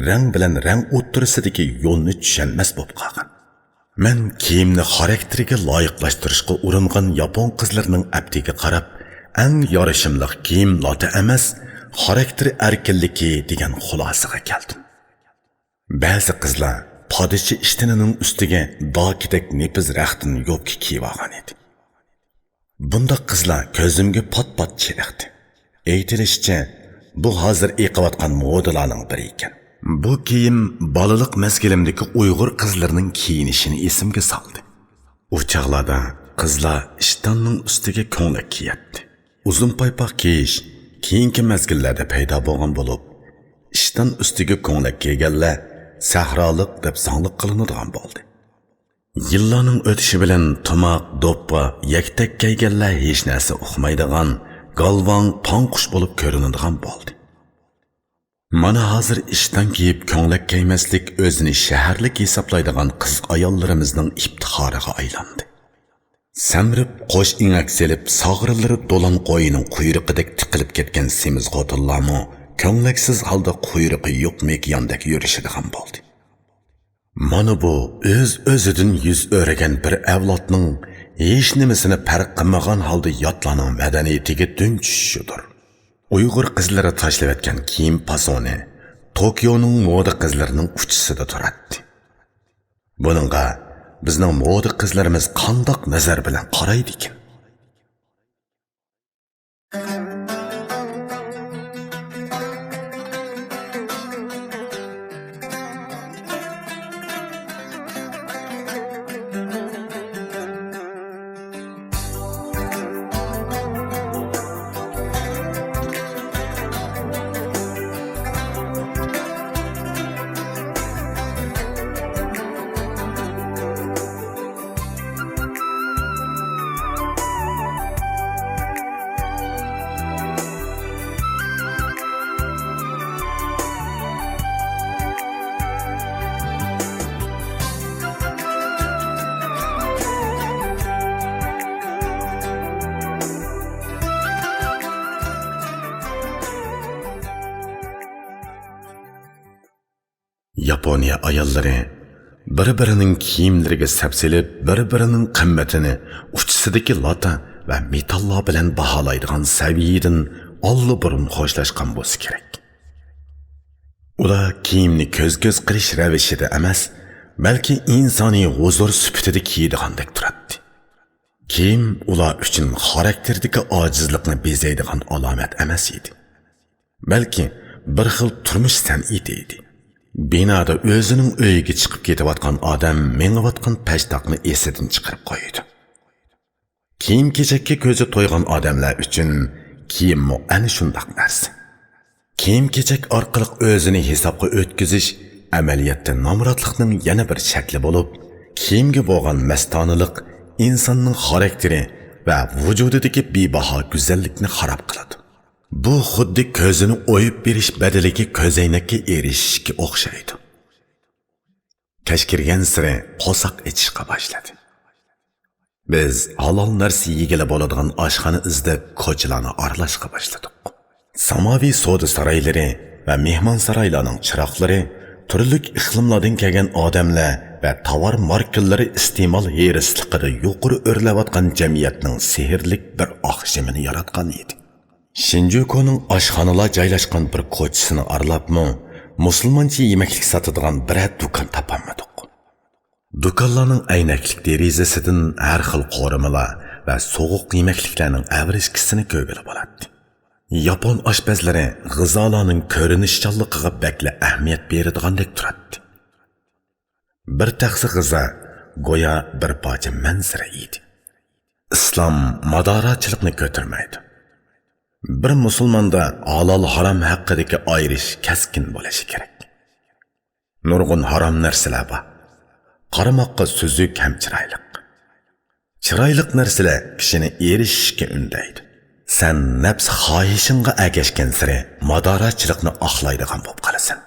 rang bilan rang o'ttirisidagi yo'lni tushunmas bo'lib qolgan. Men kiyimni xarakteriga loyiqlashtirishga uringan yapon qizlarining abdiga qarab, eng yorishimli kiyim lota emas, xarakteri erkinligi degan xulosaga keldim. Ba'zi qizlar podsha ishtinining ustiga dokidek nepiz raxtini yo'pki kiyib olgan edi. Bunda qizlar ko'zimga pat-pat chiriqdi. Aytilishicha, bu hozir eqiyotgan modalarning biri ekan. Bu kiyim balaliq mezgilimdagi Uyg'ur qizlarining kiyinishini esimga soldi. U chaqlarda qizlar ishtonning ustiga ko'ylak kiyatdi. Uzun paypoq kiyish keyingi mezgillarda paydo bo'lgan bo'lib, ishton ustiga ko'ylak kiyganlar sahrolik deb sonliq qilinadigan bo'ldi. Yillarning o'tishi bilan tomoq, do'ppa, yaktak kiyganlar hech narsa uqmaydigan, galvon, panqush bo'lib ko'rinadigan bo'ldi. Mana hozir ishdan kiyib ko'ylak kiymaslik o'zini shaharlik hisoblaydigan qiz ayollarimizning iftixoriga aylandi. Samrib qo'sh ingak selib, sog'rilari do'lan qo'yining quyruqidek tiqilib ketgan semiz xotinlarmi ko'ngliksiz holda quyruqi yo'q mekiyondek yurishadigan bo'ldi. Mana bu o'z-o'zidan yuz o'ragan bir avlodning hech nimasini farq qilmagan holda yotlarning madaniyatiga dun tushishidir. Uyg'ur qizlari tashlayotgan kiyim fasoni Tokioning moda qizlarining uchisida turadi. Buningga bizning moda qizlarimiz qandoq nazar bilan qaraydi ekan? Yaponiya ayollari bir-birining kiyimlariga sapsilib, bir-birining qimmatini uchisidagi lata va metallar bilan baholaydigan saviyadan olli-burun xo'shlashgan bo'lsa kerak. Ular kiyimni ko'z-ko'z qilish ravishida emas, balki insoniy huzur sifatida kiydigandek turadi. Kiyim ular uchun xarakterdagi ojizlikni bezaydigan alomat emas edi. Balki bir xil turmush san'ati edi. Binoda o'zining uyiga chiqib ketayotgan odam mengayotgan pashtoqni esidan chiqarib qo'ydi. Kiyim-kechakka ko'zi to'ygan odamlar uchun kiyim ana shunday narsa. Kiyim-kechak orqali o'zini hisobga o'tkazish amaliyotda nomrodlikning yana bir shakli bo'lib, kiyimga bo'lgan mastonilik insonning xarakteri va vujudidagi bebaho go'zallikni xarob qiladi. Bu xuddi ko'zini o'yib berish badaliga ko'zoynakka erishishga o'xshaydi. Kech kirgan siri qo'saq etishga boshladi. Biz halol narsa yegili bo'ladigan oshxona izlab ko'chalarni aralashga boshladik. Samoviy savdo saroylari va mehmon saroylarining chiroqlari, turli iqlimlardan kelgan odamlar va tovar markallari iste'mol herisligida yuqori o'rlayotgan jamiyatning sehrlik bir oqshimini yaratgan edi. Shinjukuning oshxonalar joylashgan bir ko'chasini aralabmi, musulmoncha yemeklik sotadigan bir do'kon topolmadik. Do'konlarning aynaklik derazasidan har xil qo'rimalar va sovuq yemekliklarning avrishkisini ko'rgili bo'ladi. Yapon oshpazlari g'izolarning ko'rinishchanligiga bakla ahamiyat beradiganidek turadi. Bir taxsi g'izo go'yo bir parcha manzara edi. Islom madorachilikni ko'tarmaydi. Bir musulmonda halol harom haqidagi ayirish keskin bo'lishi kerak. Nurg'un harom narsalar bor. Qaramoqqa so'zuk ham chiroyliq. Chiroyliq narsalar kishini erishishga undaydi. Sen nafs xohishingga agashgan sari madorachilikni oqlaydigan bo'lib qolasan.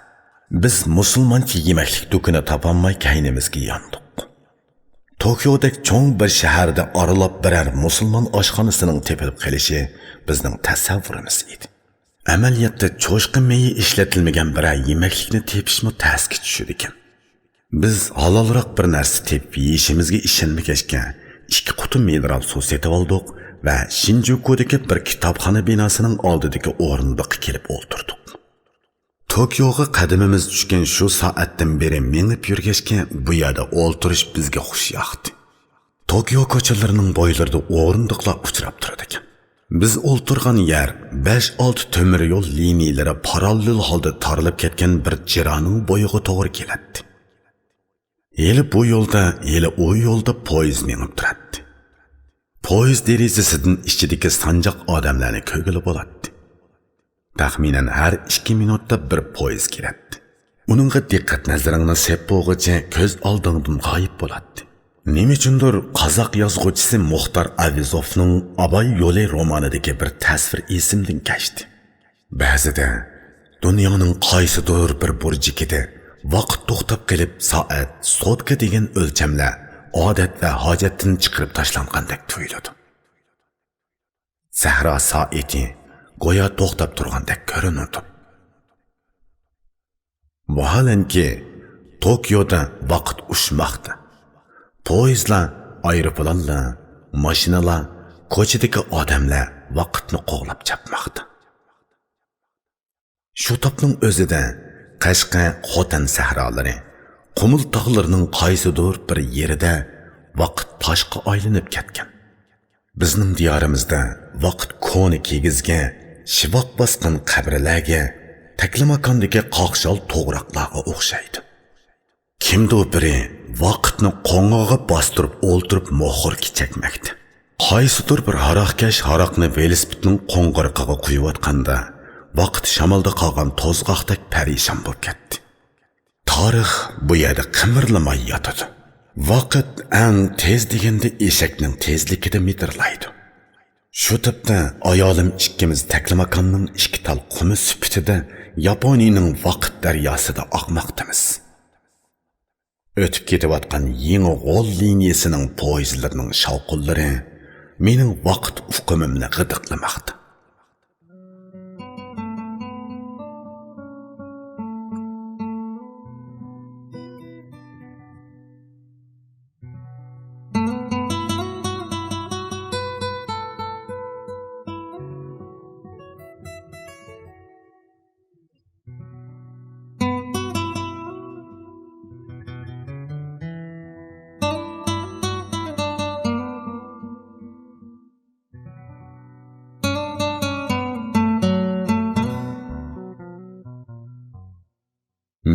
Biz musulmoncha yemaklik do'koni topolmay kaynimizga yondik. Tokyodagi cho'ng bir shaharda oralab birar musulmon oshxonasining tepilib qolishi bizning tasavvurimiz edi. Amaliyotda cho'shqa meyi ishlatilmagan birar yemaklikni tepishmi tasga tushdi ekan. Biz halolroq bir narsa tepib yeyishimizga ishonmagachga 2 quti mineral suv setib oldik va Shinjuku'dagi bir kitobxona binosining oldidagi o'rindiqqa kelib o'ltirdik. Tokyoga qadamimiz tushgan shu soatdan beri menib yurgachga bu yerda o'ltirish bizga xush yoqdi. Tokyo ko'chalarining bo'ylarida o'rindiqlar uchrab turadi ekan. Biz o'ltirgan yer 5-6 temir yo'l liniyalari parallel holda tarilib ketgan bir jironing bo'yiga to'g'ri keladi. Yeli bu yo'lda, yeli o yo'lda poyezd menib turadi. Poyezd derazasidan ichidagi sanjoq odamlarni ko'gili bo'ladi. Taxminan har 2 minutda bir poyezd keladi. Uningga diqqat nazaringni seppo'g'icha ko'z oldingdan g'oyib bo'ladi. Nima uchundir qozoq yozuvchisi Muxtor Avizovning Abay yo'li romanidagi bir tasvir esimdan kechdi. Ba'zida dunyoning qaysidir bir burjikida vaqt to'xtab kelib soat, sotka degan o'lchamlar odat va hojatdan chiqarib tashlangandek tuyuladi. Sahro soati go'yo to'xtab turgandek ko'rinadi. Vaholanki Tokyoda vaqt ushmoqda. Poyezdlar, aeroplanlar, mashinalar, ko'chadagi odamlar vaqtni qo'g'lab chapmoqda. Shu topning o'zida Qashqa, Xotan sahrolari, Qumul tog'larining qaysidir bir yerida vaqt toshqa aylanib ketgan. Bizning diyorimizda vaqt ko'ni kegizga, shivoq bosgan qabrlarga, taklimakondagi qoqshol to'g'roqlarga o'xshaydi. Kimdo biri vaqtni qo'ng'og'a bostirib o'ltirib mo'xir chekmoqda. Qaysidir bir haroqkash haroqni velosipedning qo'ng'irqiga quyayotganda vaqt shamolda qolgan to'zg'oqdek parishon bo'lib ketdi. Tarix bu yerda qimirlamay yotadi. Vaqt eng tez deganda eshakning tezligida metrlaydi. Shu tipda ayolim ikkimiz taklimakonning 2 tal qumi sipitida Yaponiyaning vaqt daryosida oqmoqdamiz. O'tib ketayotgan yangi g'ol liniyasining poyezdlarining shovqullari mening vaqt ufqimimni g'idiqlamoqda.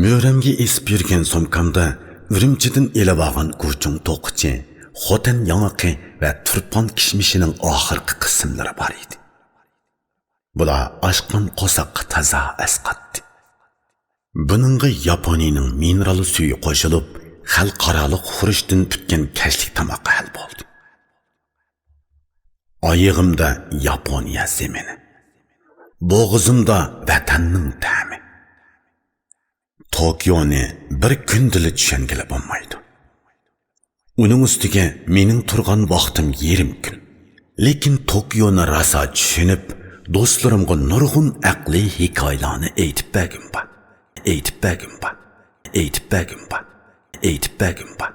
Mö'ramga esib yurgan sumkamda Urumchidan elib olgan gurchung to'qichi, xotin yong'oqi va turpon kishmishining oxirgi qismlari bor edi. Bular oshqon qo'saqqa toza asqatdi. Buningga Yaponiyaning mineral suvi qo'shilib, xalqaro xurishdan tutgan kashlik tomoqqa hal bo'ldi. Oyog'imda Yaponiya zemini, bo'g'izimda vatanning ta'mi. Tokyoni bir kundili tushangila bo'lmaydi. Uning ustiga mening turgan vaqtim yerim kun. Lekin Tokyoni rosa tushunib, do'stlarimga nurg'un aqliy hikoyalarni aytib bergim bor.